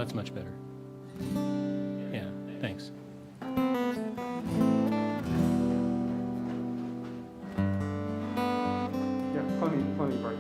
that's much better. Yeah, thanks. Yeah, plenty bright.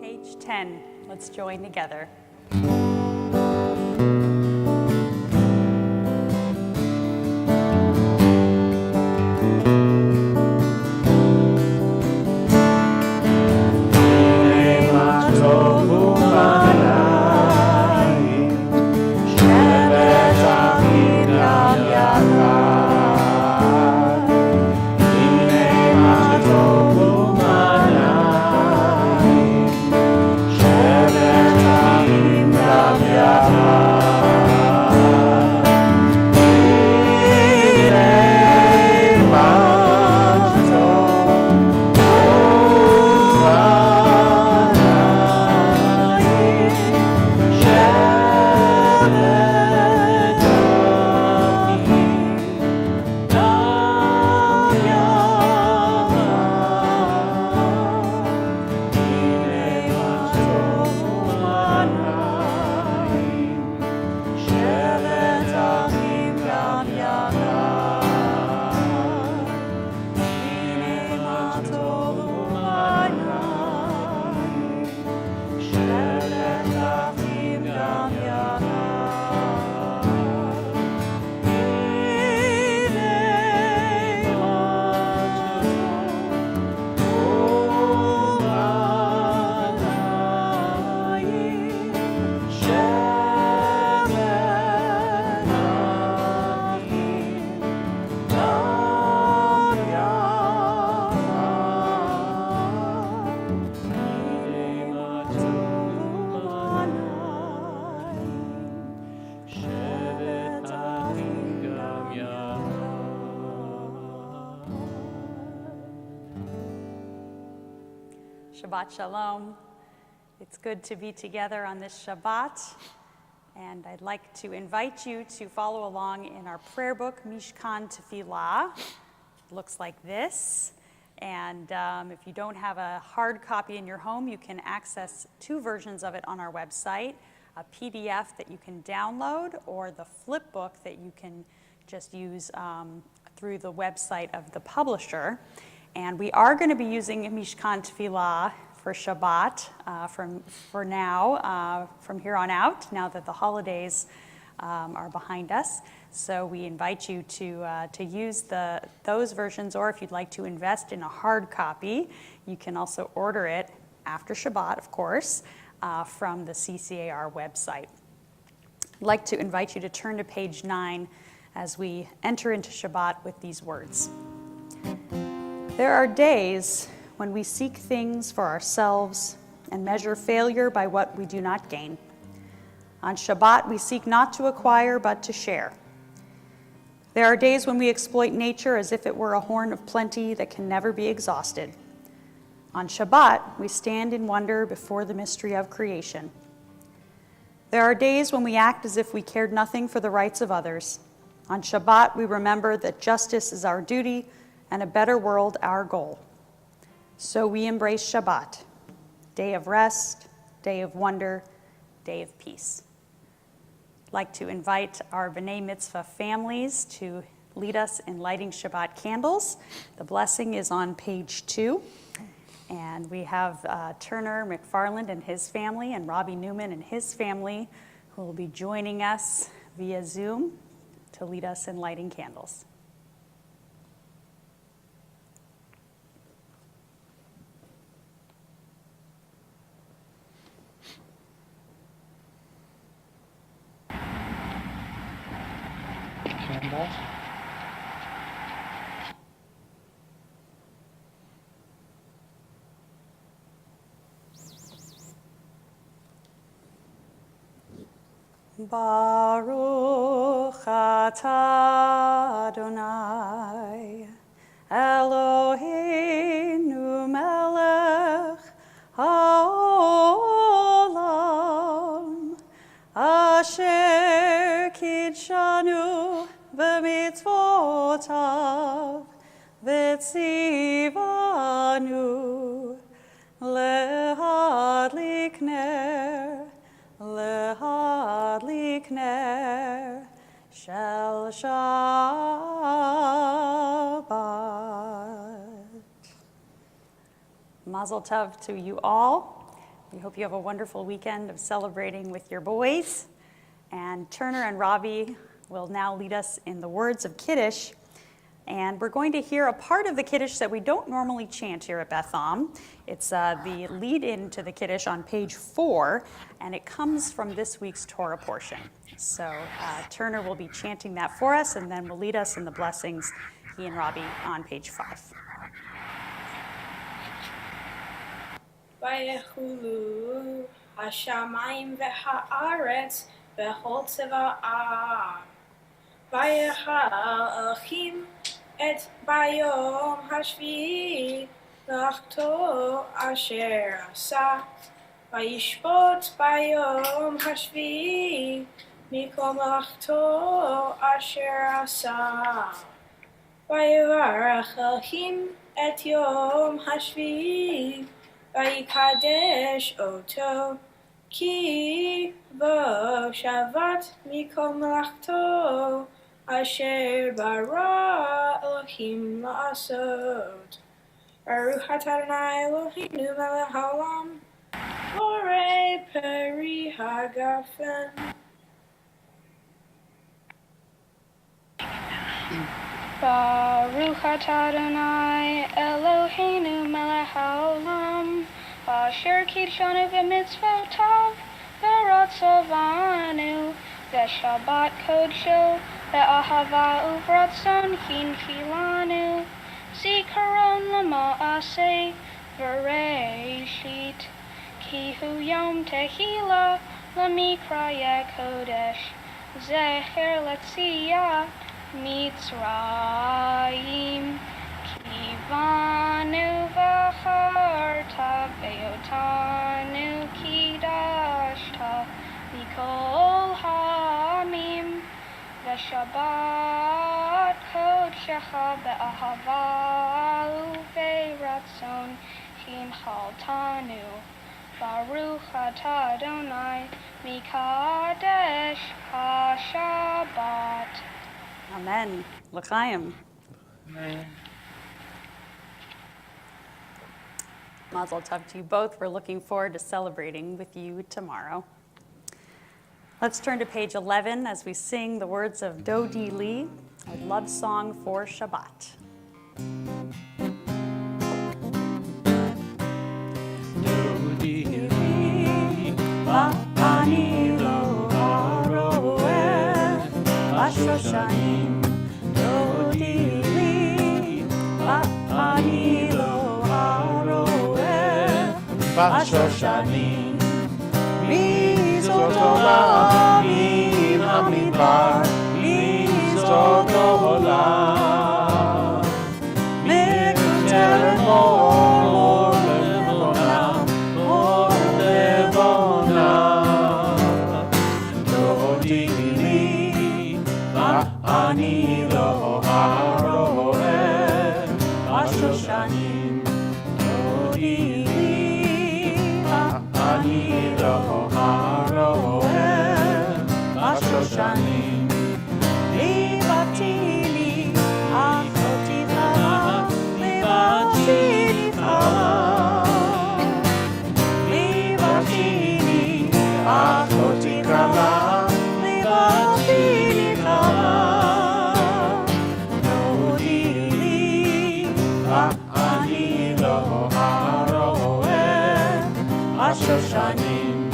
Page 10, let's join together. Shabbat Shalom. It's good to be together on this Shabbat, and I'd like to invite you to follow along in our prayer book, Mishkan Tefillah. It looks like this, and if you don't have a hard copy in your home, you can access two versions of it on our website, a PDF that you can download or the flip book that you can just use through the website of the publisher. And we are going to be using Mishkan Tefillah for Shabbat from here on out, now that the holidays are behind us. So we invite you to use those versions, or if you'd like to invest in a hard copy, you can also order it after Shabbat, of course, from the CCAR website. I'd like to invite you to turn to page 9 as we enter into Shabbat with these words. There are days when we seek things for ourselves and measure failure by what we do not gain. On Shabbat, we seek not to acquire, but to share. There are days when we exploit nature as if it were a horn of plenty that can never be exhausted. On Shabbat, we stand in wonder before the mystery of creation. There are days when we act as if we cared nothing for the rights of others. On Shabbat, we remember that justice is our duty and a better world our goal. So we embrace Shabbat, day of rest, day of wonder, day of peace. I'd like to invite our B'nai Mitzvah families to lead us in lighting Shabbat candles. The blessing is on page 2. And we have Turner McFarland and his family and Robbie Newman and his family who will be joining us via Zoom to lead us in lighting candles. Candles. Baruch atah Adonai, Eloheinu melech haolam, asher kidshanu b'mitzvotav, v'tzivanu lehadlik ner shel Shabbat. Mazel tov to you all. We hope you have a wonderful weekend of celebrating with your boys. And Turner and Robbie will now lead us in the words of Kiddush. And we're going to hear a part of the Kiddush that we don't normally chant here at Beth Am. It's the lead-in to the Kiddush on page 4, and it comes from this week's Torah portion. So Turner will be chanting that for us, and then will lead us in the blessings, he and Robbie, on page 5. Vayechulu hashamayim v'haaretz v'chol tzeva'am. Vayechal Elohim et bayom hashvi'i l'achto asher asa. Vayishpot bayom hashvi'i mikom l'achto asher asa. Vayevarach Elohim et yom hashvi'i vayikadesh oto. Ki bo shavat mikom melachto asher bara Elohim la'asot. Baruch atah Adonai Eloheinu melech haolam, borei peri hagafen. Baruch atah Adonai Eloheinu melech haolam, asher kidshanu v'mitzvotav v'ratzavanu v'shabbat kodsho v'ahava uvratzon hinchilanu zikaron lema'aseh v'reishit ki hu yom tehila lemikra kodesh zecher letziyah Mitzrayim kivanu v'charta ve'otanu kidashta mikol ha'amim v'shabbat kodshecha be'ahava uve'ratzon hinchaltanu Baruch atah Adonai mikadesh ha'shabbat. Amen. L'chaim. Mazel tov to you both. We're looking forward to celebrating with you tomorrow. Let's turn to page 11 as we sing the words of Dodi Lee, a love song for Shabbat. Dodi li ba'ani lo haroeh b'shoshanim. Dodi li ba'ani lo haroeh b'shoshanim. Mizot olam min hamidbar, mizot olam ואני לא הרואה, השושנים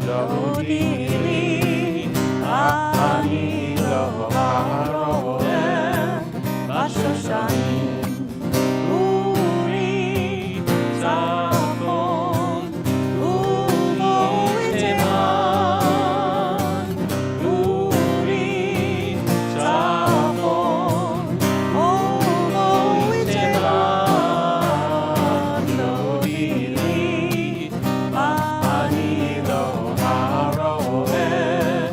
דודי לי, ואני לא הרואה, השושנים אורי צפון, אורי תימן, אורי צפון, אורי תימן, דודי לי, ואני לא הרואה,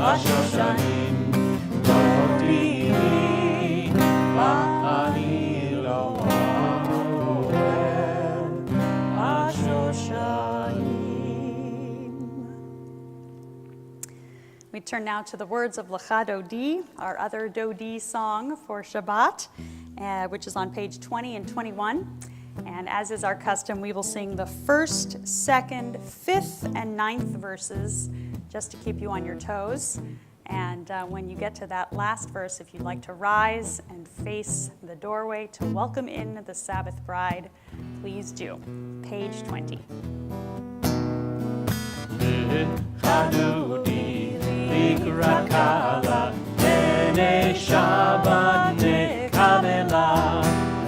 השושנים דודי לי, ואני לא הרואה, השושנים. We turn now to the words of Lecha Dodi, our other Dodi song for Shabbat, which is on page 20 and 21. And as is our custom, we will sing the first, second, fifth, and ninth verses just to keep you on your toes. And when you get to that last verse, if you'd like to rise and face the doorway to welcome in the Sabbath bride, please do. Page 20. לקראת קהלה, בני שבת נקבלה.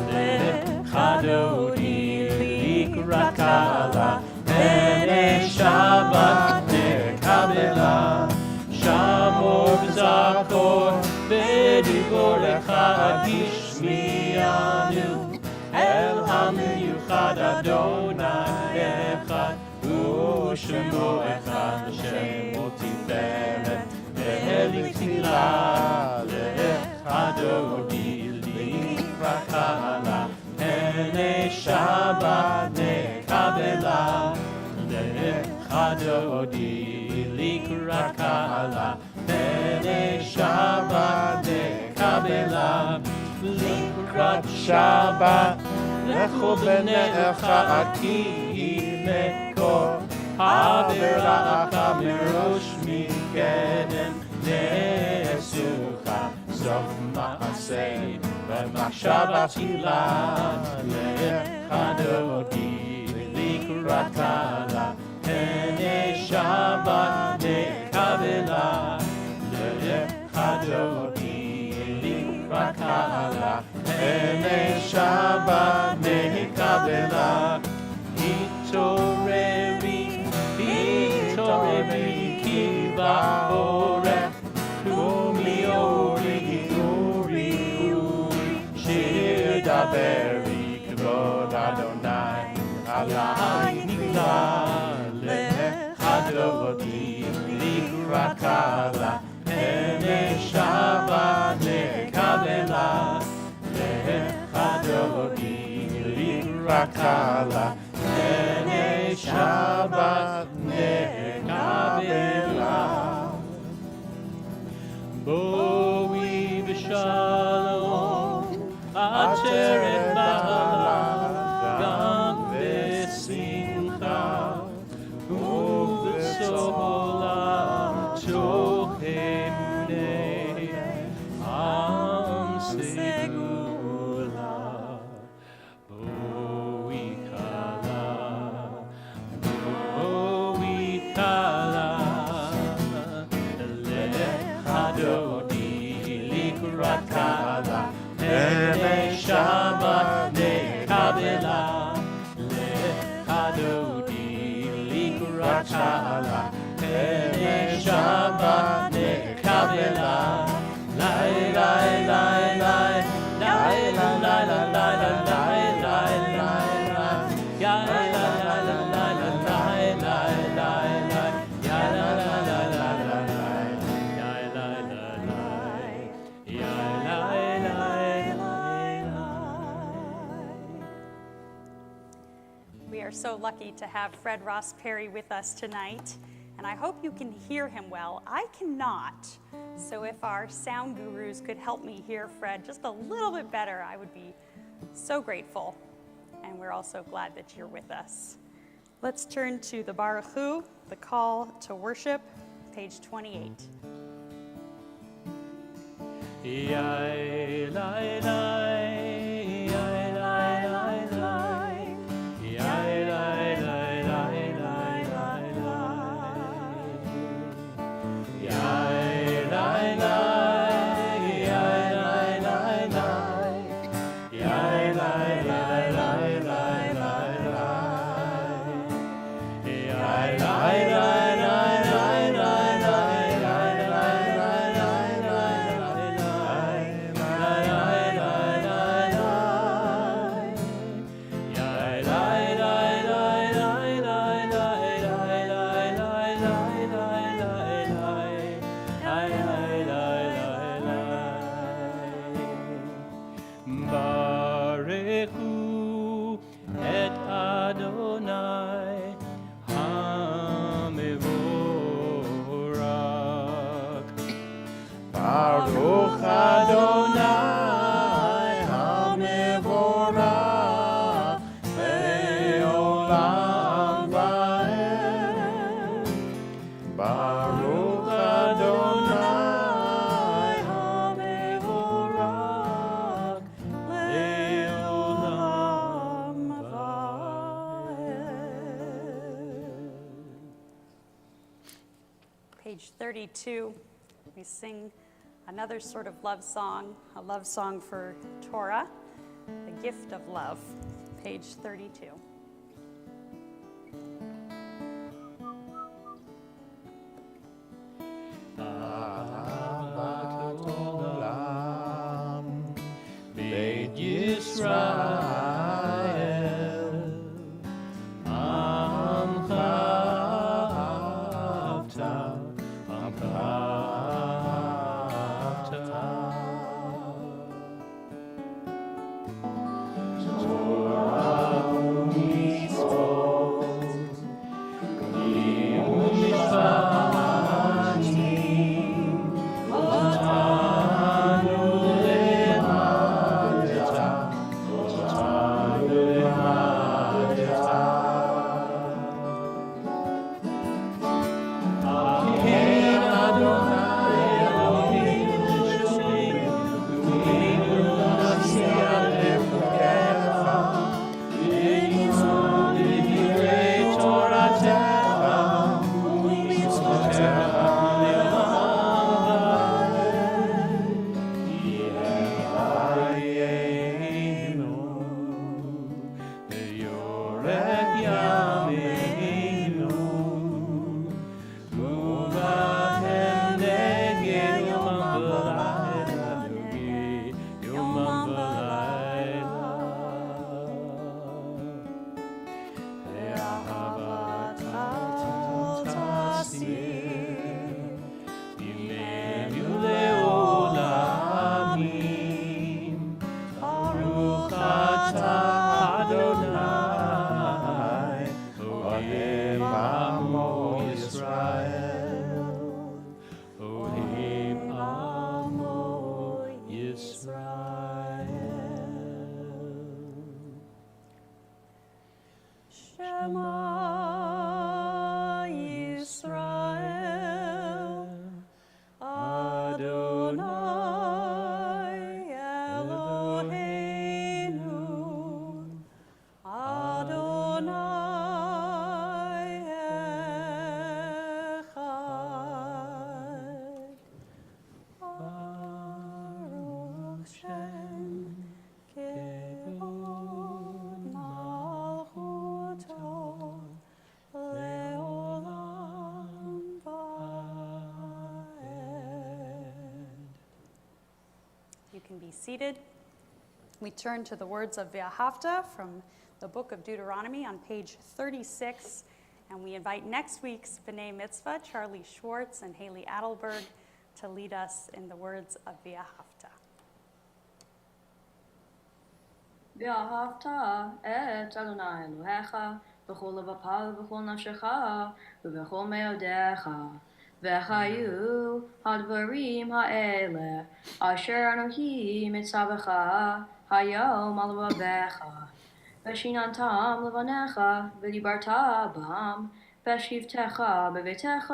לך דודי לקראת קהלה, בני שבת נקבלה. שמור וזכור בדיבורך השמיענו, אל המיוחד אדוני אחד, ושמו אחד שמו תפארת, ולתפילה לך דודי לקראת קהלה, בני שבת נקבלה. לך דודי לקראת קהלה, בני שבת נקבלה. לקראת שבת לכו בנך כי מקור, עבירה מראש מקדם נעשוך, סוף מעשה במחשבה תחילה. לך דודי לקראת קהלה, בני שבת נקבלה. לך דודי לקראת קהלה, בני שבת נקבלה. התעוררי, התעוררי כי באורך, קומי אורי, אורי, אורי, שיר דברי כבוד אדוני, עלי נגלה. לך דודי לקראת קהלה, בני שבת נקבלה. לך דודי לקראת קהלה, בני שבת נקבלה. בואי בשלום, עצרת בעלה, גם בשמחה ובסולה, תוך אמוני עם סגולה. בואי כלה, בואי כלה, לך דודי לקראת קהלה, בני שבת נקבלה. לך דודי לקראת קהלה, בני שבת נקבלה. לי לי לי לי לי לי We are so lucky to have Fred Ross Perry with us tonight, and I hope you can hear him well. I cannot, so if our sound gurus could help me hear Fred just a little bit better, I would be so grateful, and we're also glad that you're with us. Let's turn to the Baruch Hu, the call to worship, page 28. Yai, lai, lai, yai, lai, Barechu et Adonai HaMevorach. Baruch Adonai HaMevorach Le'olam Va'ed. Baruch Adonai HaMevorach Le'olam Va'ed. Page 32, we sing another sort of love song, a love song for Torah, the gift of love. Page 32. Ahavat Olam Beit Yisrael Amcha Avta Amcha Avta Torah u'mitzvot Shema Yisrael, Adonai Eloheinu, Adonai Echad. Baruch Shem Kevod Malchuto Leolam Va'ed. You can be seated. We turn to the words of Ve'ahavta from the book of Deuteronomy on page 36, and we invite next week's B'nai Mitzvah, Charlie Schwartz and Haley Adelberg, to lead us in the words of Ve'ahavta. ואהבת את אדוני אלוהיך בכל לבבך ובכל נפשך ובכל מאודיך. וחיו הדברים האלה אשר אנוכי מצווך היום על לבביך. ושיננתם לבניך ודיברת בם בשבתך בביתך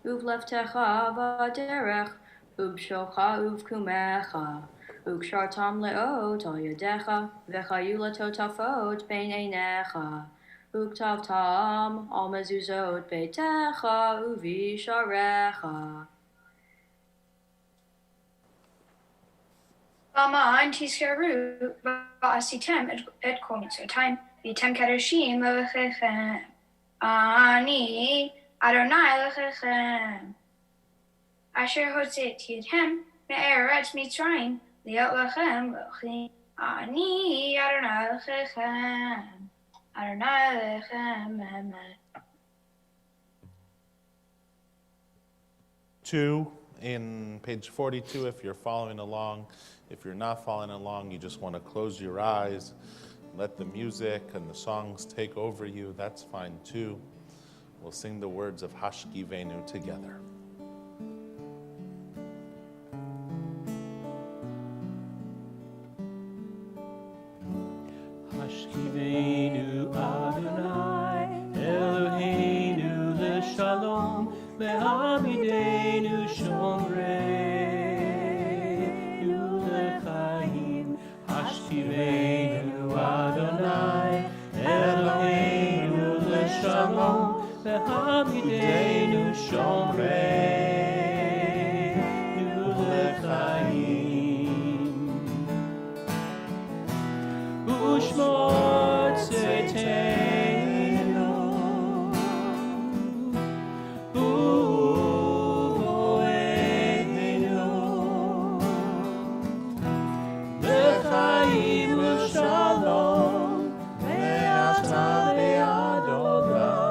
ובלבתך בדרך ובשולך ובקומך. וקשרתם לאות על ידיך, וחיו לטוטפות בין עיניך. וכתבתם על מזוזות ביתך ובשעריך. למען תזכרו ועשיתם את כל מצוותיי, והייתם קדושים לאלוהיכם. אני אדוני אלוהיכם, אשר הוצאתי אתכם מארץ מצרים, להיות לכם אלוהים. אני אדוני אלוהיכם, אדוני אלוהיכם, אמן. 2 in page 42 if you're following along If you're not following along, you just want to close your eyes, let the music and the songs take over you, that's fine too. We'll sing the words of Hashkivenu together. Hashkivenu Adonai, Eloheinu leshalom, ve'amidenu shomreinu lechaim. Hashkivenu Adonai, Eloheinu leshalom, ve'amidenu shomreinu lechaim. Ushmor tzedkeinu, uvoeinu, lechaim u'shalom, ve'ata be'Adonai.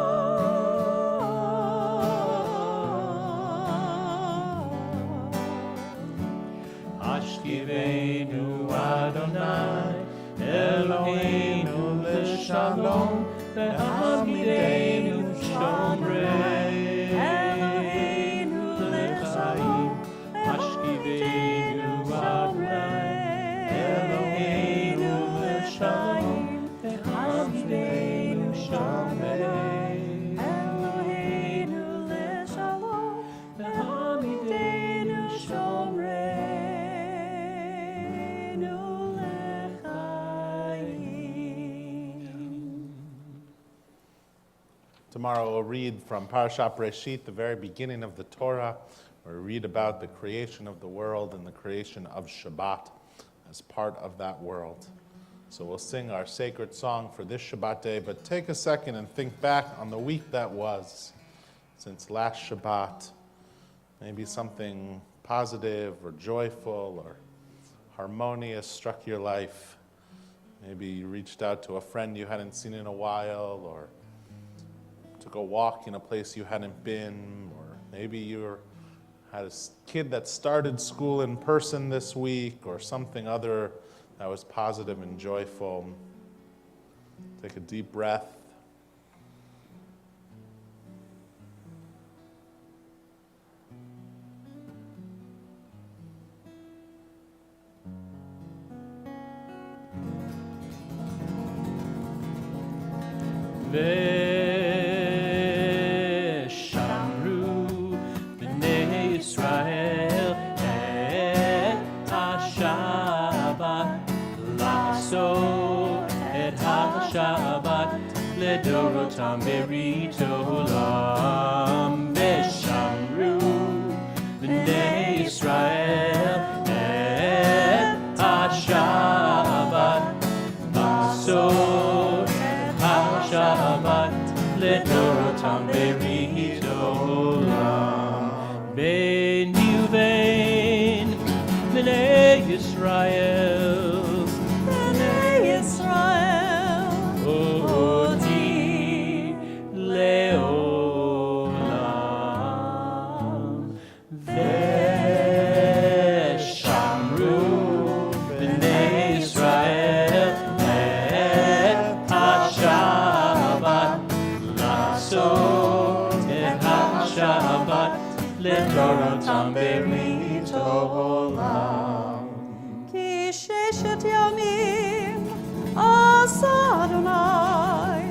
Hashkivenu Adonai, Eloheinu leshalom, ve'amidenu shomreinu lechaim. Hashkivenu Adonai, Eloheinu leshalom, ve'amidenu shomreinu leshalom, ve'amidenu shomreinu lechaim. Tomorrow we'll read from Parashat Breshit, the very beginning of the Torah, where we read about the creation of the world and the creation of Shabbat as part of that world. So we'll sing our sacred song for this Shabbat day, but take a second and think back on the week that was since last Shabbat. Maybe something positive or joyful or harmonious struck your life. Maybe you reached out to a friend you hadn't seen in a while, or took a walk in a place you hadn't been, or maybe you had a kid that started school in person this week, or something other that was positive and joyful. Take a deep breath. Veshamru b'nei Yisrael et ha-Shabbat, la'asot et ha-Shabbat ledorotam berit olam. Veshamru b'nei Yisrael et ha-Shabbat, la'asot Shabbat ledorotam berit olam. Ben Yuvain b'nei Yisrael, B'nai Yisrael, oti leolam. Veshamru b'nei Yisrael et ha-Shabbat, la'asot et ha-Shabbat ledorotam berit olam. Ki sheshet yamim asa Adonai,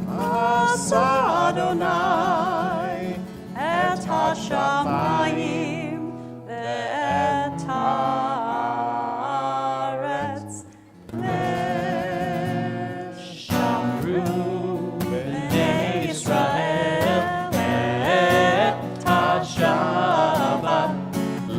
asa Adonai, et hashamayim ve'et haaretz. Veshamru b'nei Yisrael et ha-Shabbat,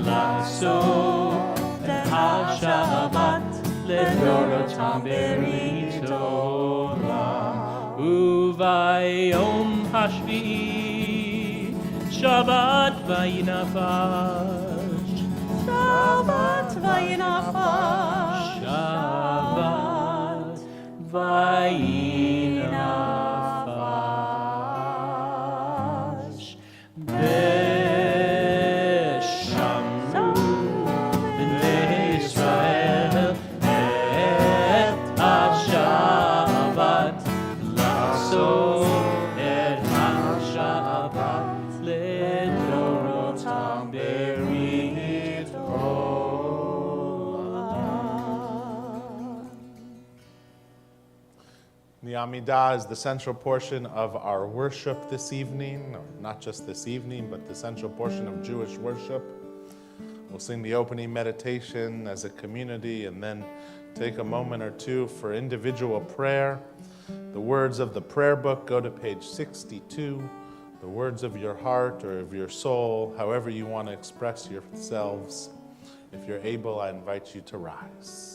la'asot et ha-Shabbat ledorotam berit olam. Uvayom hashvi'i Shabbat vayinafash, Shabbat vayinafash, Shabbat vayinafash. Veshamru b'nei Yisrael The Amidah is the central portion of our worship this evening, or not just this evening, but the central portion of Jewish worship. We'll sing the opening meditation as a community and then take a moment or two for individual prayer. The words of the prayer book go to page 62. The words of your heart or of your soul, however you want to express yourselves. If you're able, I invite you to rise.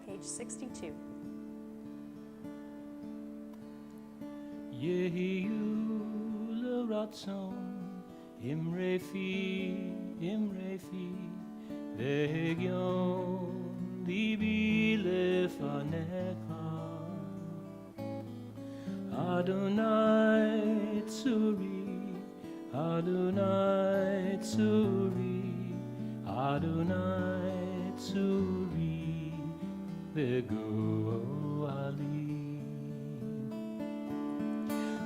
Page 62. Yehiyu l'ratzon imrefi vehegyon libi lefanecha Adonai tzuri Adonai tzuri Adonai tzuri vegoali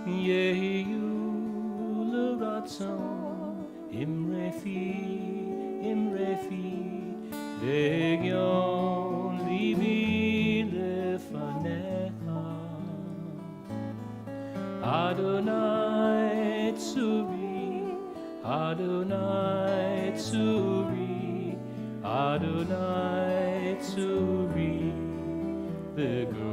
Yehiyu l'ratzon imrefi vegyon libi lefanecha Adonai tzuri Adonai tzuri Adonai tzuri vegoali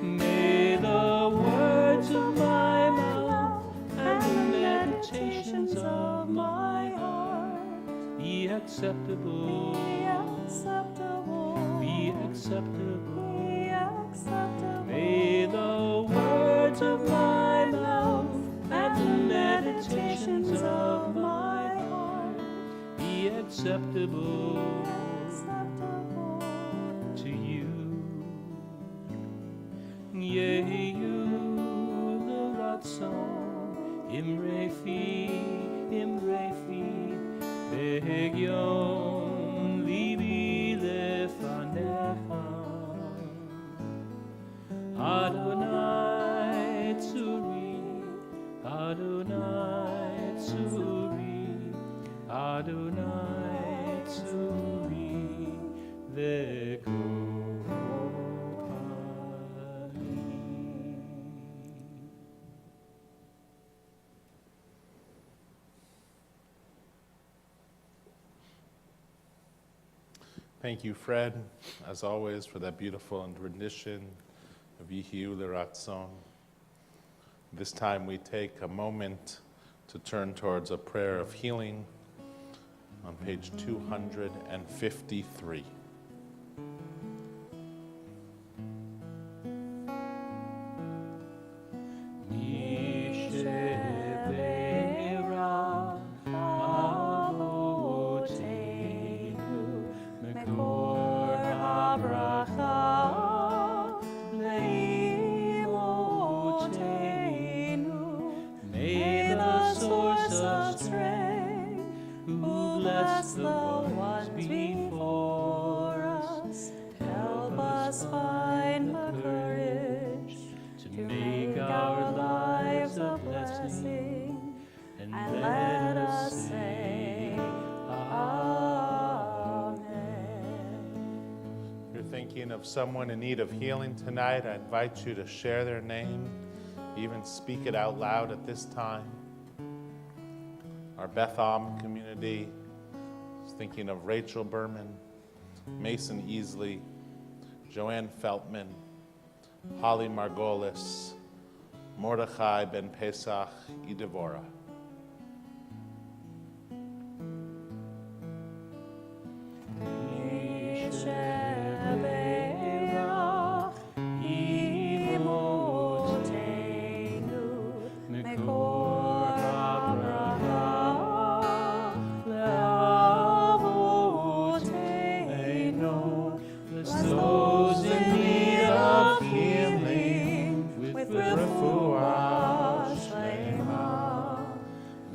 May the words of my mouth and the meditations of my heart be acceptable, be acceptable. May the words acceptable to you. Yehu l'ratzon imrefi be'egyom libi lefanecha Adonai tzuri Adonai tzuri Adonai tzuri v'kohani. Thank you, Fred, as always, for that beautiful rendition of Yehiyu L'Ratzon. This time we take a moment to turn towards a prayer of healing on page 253. May the source of strength, who bless the ones before us, help us find the courage to make our lives a blessing, and let us say, Amen. If you're thinking of someone in need of healing tonight, I invite you to share their name, even speak it out loud at this time. Our Beth Am community is thinking of Rachel Berman, Mason Easley, Joanne Feltman, Holly Margolis, Mordechai Ben Pesach, Idevora. Those in need of healing with refuah shlema,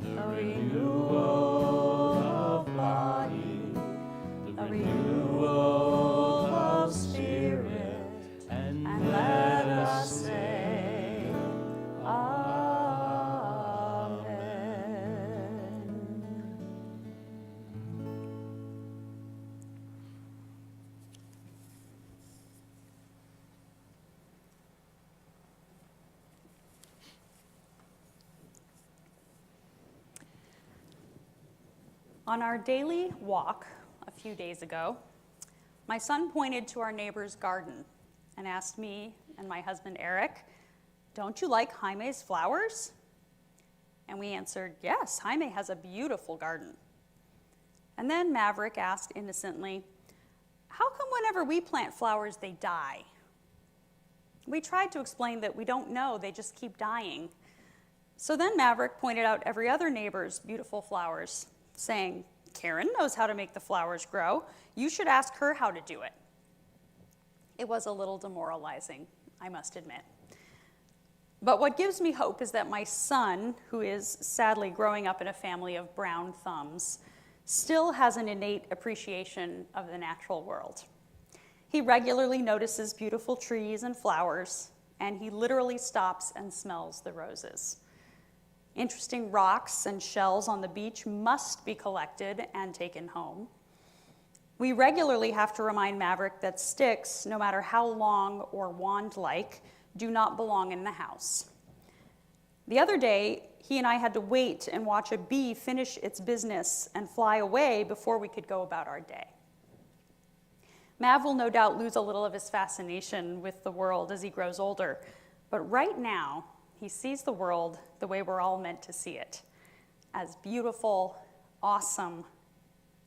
the renewal of body, the renewal of spirit, and let us say, Amen. On our daily walk a few days ago, my son pointed to our neighbor's garden and asked me and my husband Eric, "Don't you like Jaime's flowers?" And we answered, "Yes, Jaime has a beautiful garden." And then Maverick asked innocently, "How come whenever we plant flowers, they die?" We tried to explain that we don't know, they just keep dying. So then Maverick pointed out every other neighbor's beautiful flowers, saying, "Karen knows how to make the flowers grow. You should ask her how to do it." It was a little demoralizing, I must admit. But what gives me hope is that my son, who is sadly growing up in a family of brown thumbs, still has an innate appreciation of the natural world. He regularly notices beautiful trees and flowers, and he literally stops and smells the roses. Interesting rocks and shells on the beach must be collected and taken home. We regularly have to remind Maverick that sticks, no matter how long or wand-like, do not belong in the house. The other day, he and I had to wait and watch a bee finish its business and fly away before we could go about our day. Mav will no doubt lose a little of his fascination with the world as he grows older, but right now, he sees the world the way we're all meant to see it, as beautiful, awesome,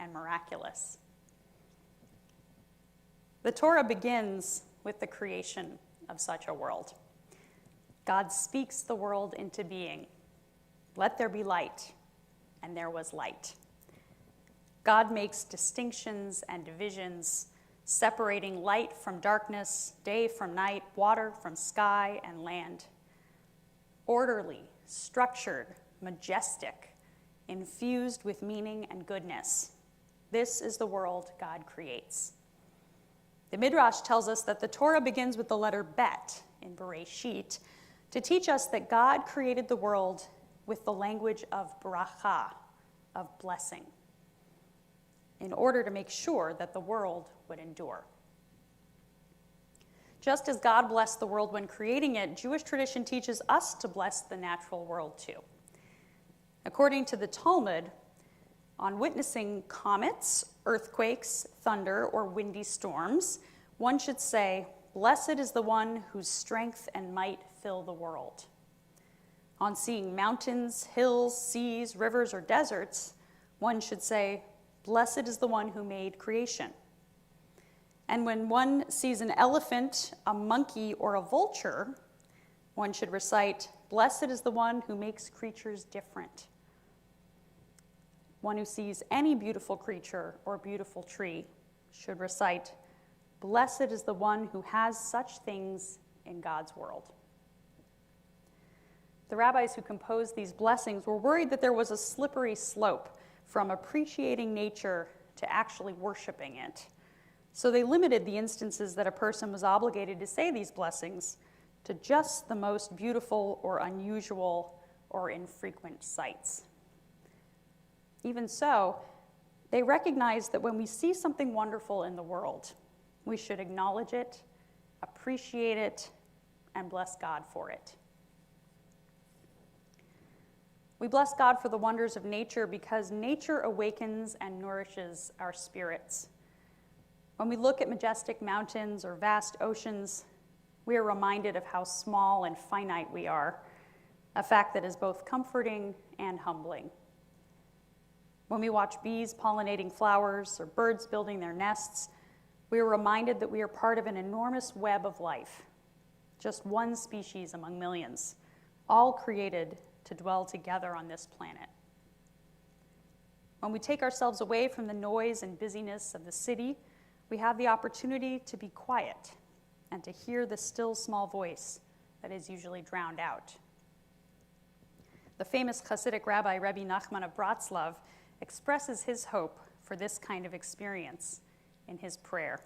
and miraculous. The Torah begins with the creation of such a world. God speaks the world into being. Let there be light, and there was light. God makes distinctions and divisions, separating light from darkness, day from night, water from sky and land. Orderly, structured, majestic, infused with meaning and goodness. This is the world God creates. The Midrash tells us that the Torah begins with the letter Bet in Bereshit to teach us that God created the world with the language of bracha, of blessing, in order to make sure that the world would endure. Just as God blessed the world when creating it, Jewish tradition teaches us to bless the natural world too. According to the Talmud, on witnessing comets, earthquakes, thunder, or windy storms, one should say, "Blessed is the one whose strength and might fill the world." On seeing mountains, hills, seas, rivers, or deserts, one should say, "Blessed is the one who made creation." And when one sees an elephant, a monkey, or a vulture, one should recite, "Blessed is the one who makes creatures different." One who sees any beautiful creature or beautiful tree should recite, "Blessed is the one who has such things in God's world." The rabbis who composed these blessings were worried that there was a slippery slope from appreciating nature to actually worshiping it. So they limited the instances that a person was obligated to say these blessings to just the most beautiful or unusual or infrequent sights. Even so, they recognized that when we see something wonderful in the world, we should acknowledge it, appreciate it, and bless God for it. We bless God for the wonders of nature because nature awakens and nourishes our spirits. When we look at majestic mountains or vast oceans, we are reminded of how small and finite we are, a fact that is both comforting and humbling. When we watch bees pollinating flowers or birds building their nests, we are reminded that we are part of an enormous web of life, just one species among millions, all created to dwell together on this planet. When we take ourselves away from the noise and busyness of the city, we have the opportunity to be quiet and to hear the still small voice that is usually drowned out. The famous Hasidic rabbi, Rebbe Nachman of Bratslav, expresses his hope for this kind of experience in his prayer.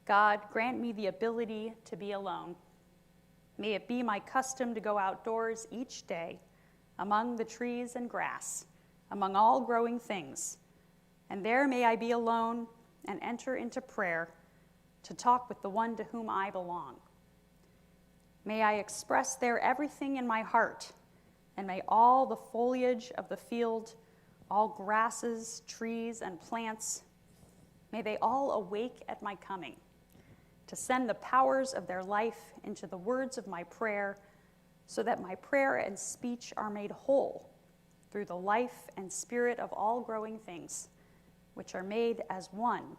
God, grant me the ability to be alone. May it be my custom to go outdoors each day, among the trees and grass, among all growing things, and there may I be alone and enter into prayer to talk with the one to whom I belong. May I express there everything in my heart, and may all the foliage of the field, all grasses, trees, and plants, may they all awake at my coming, to send the powers of their life into the words of my prayer, so that my prayer and speech are made whole through the life and spirit of all growing things, which are made as one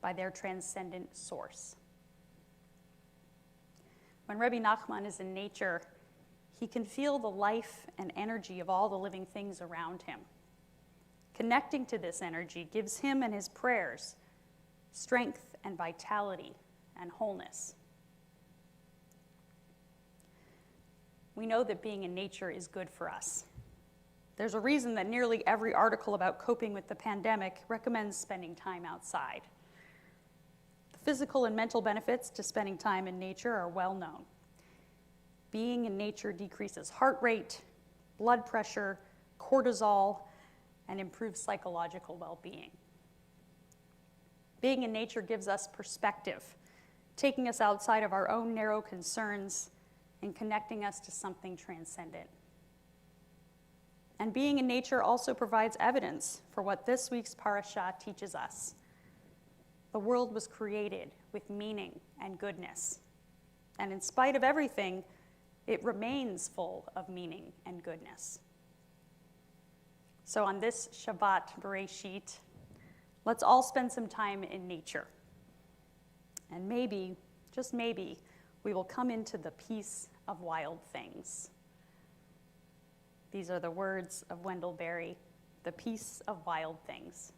by their transcendent source. When Rebbe Nachman is in nature, he can feel the life and energy of all the living things around him. Connecting to this energy gives him and his prayers strength and vitality and wholeness. We know that being in nature is good for us. There's a reason that nearly every article about coping with the pandemic recommends spending time outside. The physical and mental benefits to spending time in nature are well known. Being in nature decreases heart rate, blood pressure, cortisol, and improves psychological well-being. Being in nature gives us perspective, taking us outside of our own narrow concerns and connecting us to something transcendent. And being in nature also provides evidence for what this week's parasha teaches us. The world was created with meaning and goodness. And in spite of everything, it remains full of meaning and goodness. So on this Shabbat Bereshit, let's all spend some time in nature. And maybe, just maybe, we will come into the peace of wild things. These are the words of Wendell Berry, the peace of wild things.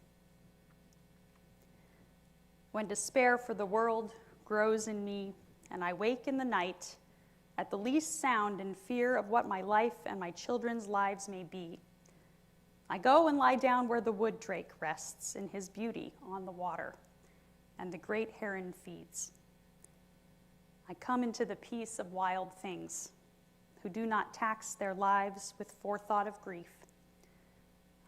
When despair for the world grows in me, and I wake in the night at the least sound in fear of what my life and my children's lives may be, I go and lie down where the wood drake rests in his beauty on the water, and the great heron feeds. I come into the peace of wild things, who do not tax their lives with forethought of grief.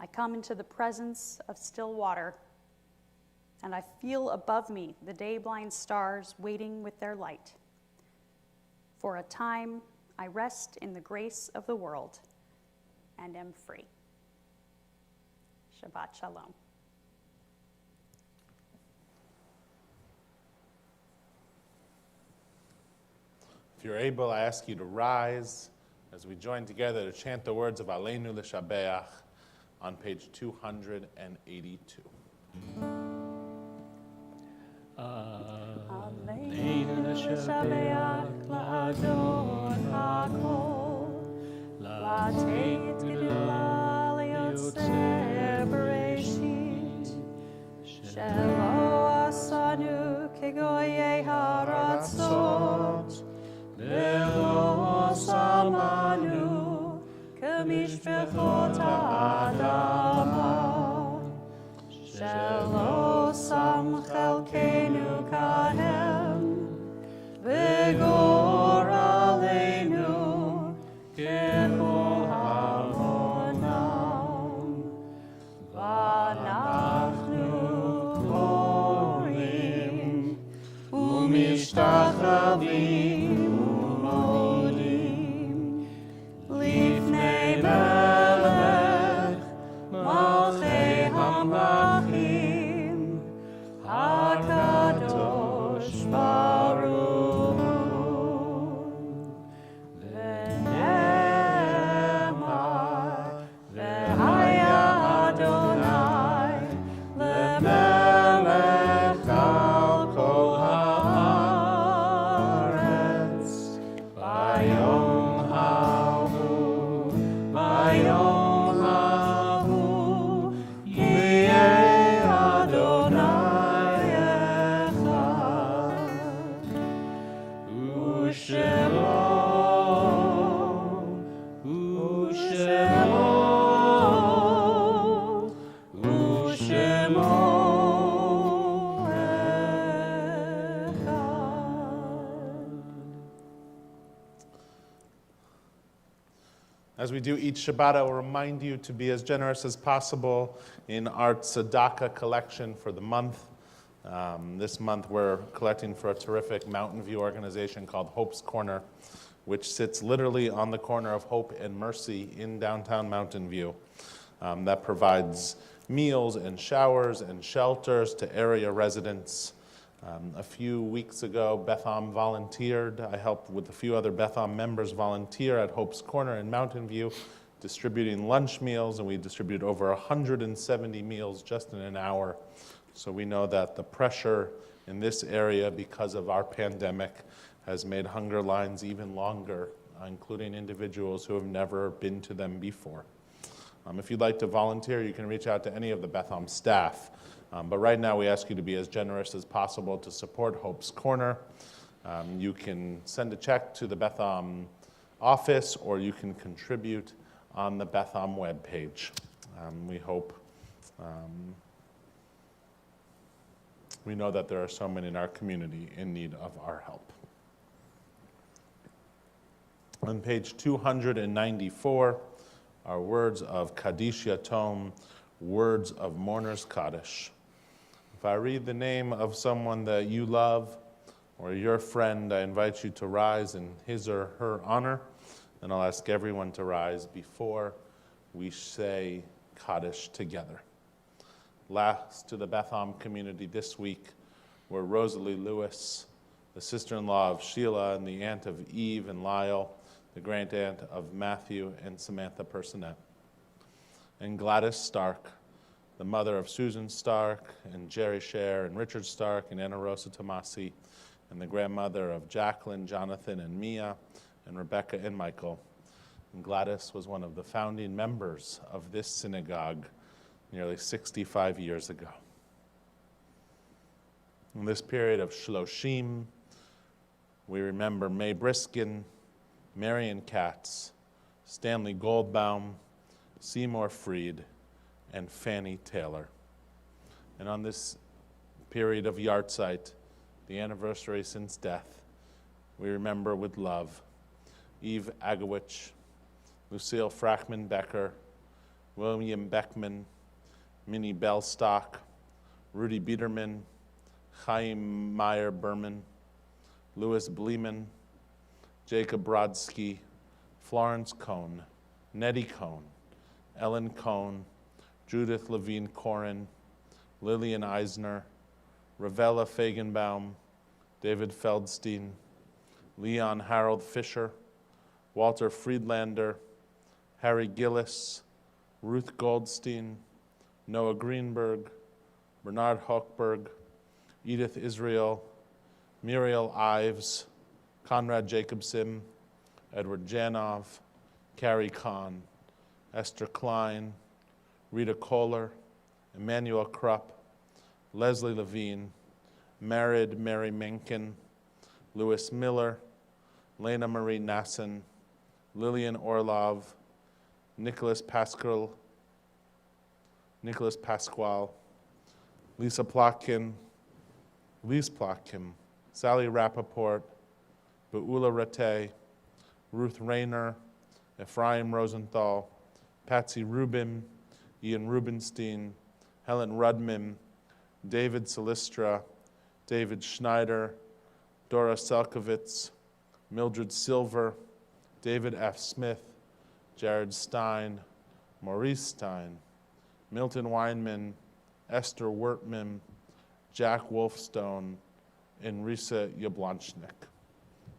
I come into the presence of still water, and I feel above me the day-blind stars waiting with their light. For a time, I rest in the grace of the world and am free. Shabbat Shalom. If you're able, I ask you to rise as we join together to chant the words of Aleinu L'Shabeach on page 282. Aleinu l'shabeach la'adon ha'kol, la'teit gedulah li'yotzeh bereshit, shelo asanu kegoyei haratzot, ve'lo samanu kemishpechot ha'adamah, shelo sam chelkenu kahem, ve'gor aleinu kechol hamonam, v'anachnu korim umishtachavim umodim lifnei melech malchei hamlachim HaKadosh Baruch Hu. V'ne'emar v'haya Adonai lemelech al kol haaretz bayom hahu yeh Adonai echad u'shemo As we do each Shabbat, I will remind you to be as generous as possible in our tzedakah collection for the month. This month we're collecting for a terrific Mountain View organization called Hope's Corner, which sits literally on the corner of Hope and Mercy in downtown Mountain View. That provides meals and showers and shelters to area residents. A few weeks ago, Beth Am volunteered. I helped with a few other Beth Am members volunteer at Hope's Corner in Mountain View, distributing lunch meals, and we distributed over 170 meals just in an hour. So we know that the pressure in this area because of our pandemic has made hunger lines even longer, including individuals who have never been to them before. If you'd like to volunteer, you can reach out to any of the Beth Am staff. But right now, we ask you to be as generous as possible to support Hope's Corner. You can send a check to the Beth Am office, or you can contribute on the Beth Am webpage. We hope, we know that there are so many in our community in need of our help. On page 294 are words of Kaddish Yatom, words of Mourner's Kaddish. If I read the name of someone that you love or your friend, I invite you to rise in his or her honor, and I'll ask everyone to rise before we say Kaddish together. Last to the Beth Am community this week were Rosalie Lewis, the sister-in-law of Sheila and the aunt of Eve and Lyle, the great-aunt of Matthew and Samantha Personette, and Gladys Stark, the mother of Susan Stark and Jerry Scher and Richard Stark and Anna Rosa Tomasi, and the grandmother of Jacqueline, Jonathan, and Mia, and Rebecca and Michael. And Gladys was one of the founding members of this synagogue nearly 65 years ago. In this period of Shloshim, we remember May Briskin, Marion Katz, Stanley Goldbaum, Seymour Freed, and Fannie Taylor. And on this period of Yahrzeit, the anniversary since death, we remember with love Eve Agowich, Lucille Frackman Becker, William Beckman, Minnie Bellstock, Rudy Biederman, Chaim Meyer Berman, Louis Bleeman, Jacob Brodsky, Florence Cohn, Nettie Cohn, Ellen Cohn, Judith Levine Corin, Lillian Eisner, Ravella Fagenbaum, David Feldstein, Leon Harold Fisher, Walter Friedlander, Harry Gillis, Ruth Goldstein, Noah Greenberg, Bernard Hochberg, Edith Israel, Muriel Ives, Conrad Jacobson, Edward Janov, Carrie Kahn, Esther Klein, Rita Kohler, Emmanuel Krupp, Leslie Levine, Marid Mary Menken, Louis Miller, Lena Marie Nasson, Lillian Orlov, Nicholas Pasquale, Lisa Plotkin, Lise Plotkin, Sally Rappaport, Beula Rattay, Ruth Rayner, Ephraim Rosenthal, Patsy Rubin, Ian Rubenstein, Helen Rudman, David Silistra, David Schneider, Dora Selkovitz, Mildred Silver, David F. Smith, Jared Stein, Maurice Stein, Milton Weinman, Esther Wertman, Jack Wolfstone, and Risa Yablonchnik.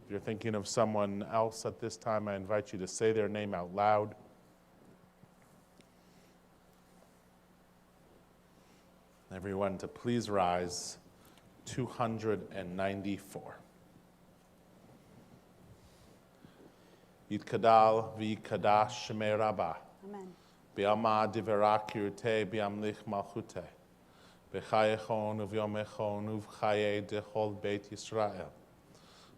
If you're thinking of someone else at this time, I invite you to say their name out loud. Everyone to please rise. 294. Yitkadal v'yikadash shemei Rabbah. Amen. Bi'ama diverak yirtei bi'amlich malchutei. B'chayechon uv'yomechon uv'chayei dechol Beit Yisrael.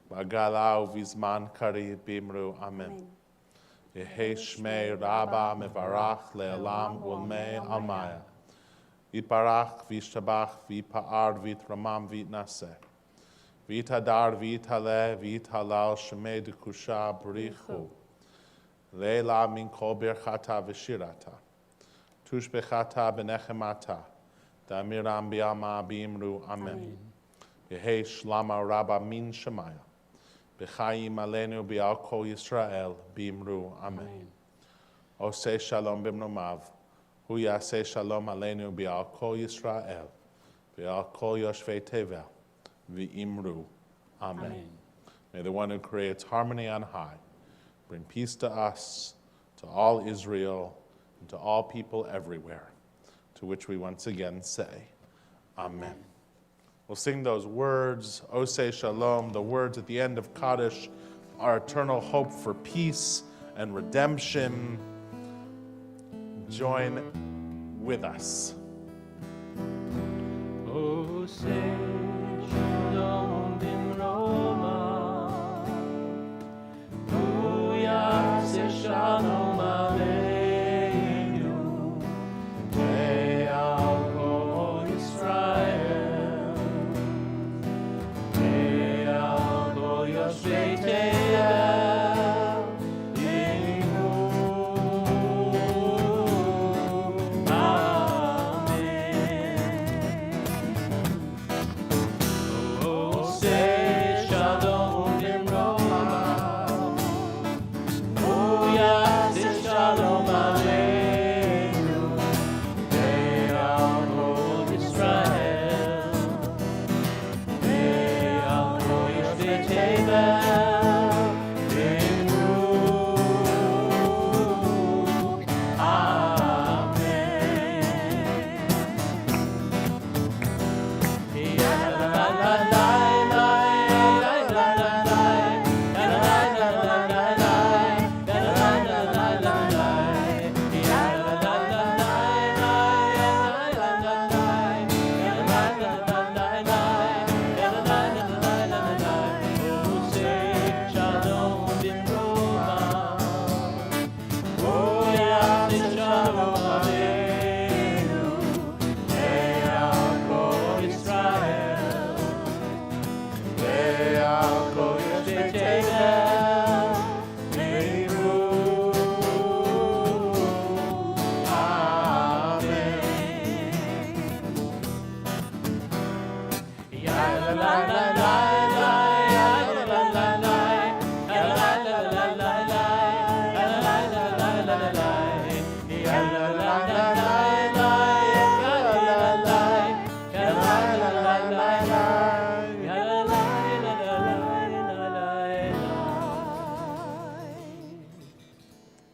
B'agala uv'izman kari b'imru amen. Yehei shmei Rabbah mevarach le'elam ulmei almaya. Yitbarach v'yishtabach v'yipa'ar v'yitramam v'yitnaseh. V'yitadar v'yitaleh v'yitalal shemei dekusha b'richu. Leila min kol birchata v'shirata. Tush bechata b'nechemata. Da'amiram b'yama b'imru amen. Yehei shlama rabba min shemaya. B'chayim aleinu b'al kol Yisrael b'imru amen. Oseh shalom b'mnomav. Hu yaseh shalom aleinu b'al kol Yisrael. B'al kol yoshvei tevel. V'imru amen. May the one who creates harmony on high bring peace to us, to all Israel, and to all people everywhere, to which we once again say, Amen. We'll sing those words, Oseh Shalom, the words at the end of Kaddish, our eternal hope for peace and redemption. Join with us. Oseh Shalom b'mroma, Hu yaseh shalom aleinu, ve'al kol Yisrael, ve'al kol yoshvei tevel, b'imru amen.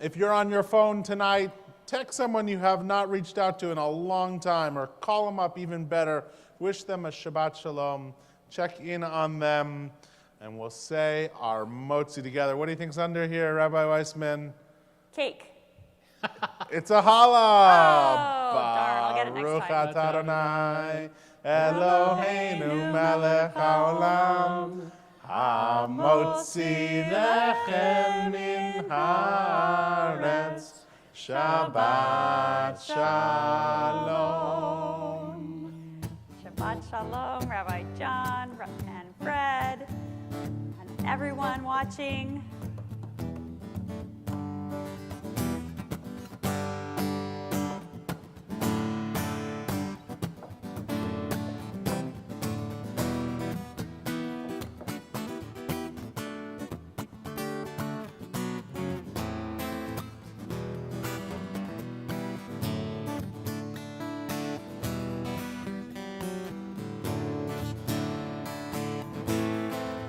If you're on your phone tonight, text someone you have not reached out to in a long time, or call them up even better. Wish them a Shabbat Shalom. Check in on them, and we'll say our motzi together. What do you think's under here, Rabbi Weissman? Cake. It's a challah. Oh, darn, I'll get it next Baruch time. atah Adonai, Eloheinu melech haolam, hamotzi lechem min haaretz, Shabbat Shalom. Shabbat Shalom, Rabbi John and Fred, and everyone watching.